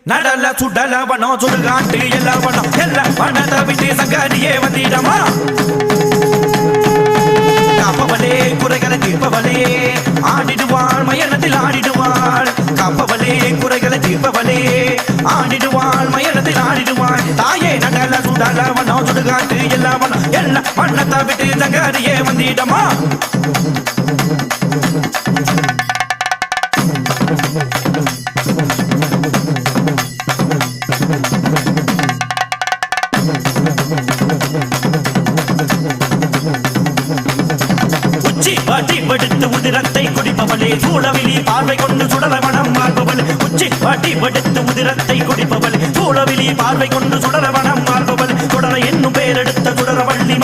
நடல சுடல வனம் சுடுகாட்டு எல்லா வனம் எல்லா வனத்தை விட்டு சங்கரியே வந்திடமா காப்பவளே குறைகளை தீர்ப்பவளே ஆடிடுவாள் மயனத்தில் ஆடிடுவாள் காப்பவளே குறைகளை தீர்ப்பவளே ஆடிடுவாள் மயனத்தில் ஆடிடுவாள் தாயே நடல சுடல வனம் சுடுகாட்டு எல்லா வனம் எல்லா வனத்தை விட்டு சங்கரியே வந்திடமா படுத்து உதிரத்தை குடிப்பவளே சூழவிலி பார்வை கொண்டு சுடல மனம் மாறுபவள் உச்சி பாட்டி படுத்து உதிரத்தை குடிப்பவள் சூழவிலி பார்வை கொண்டு சுடல மனம் மாறுபவள் சுடல என்னும் பேரெடுத்த சுடர வள்ளி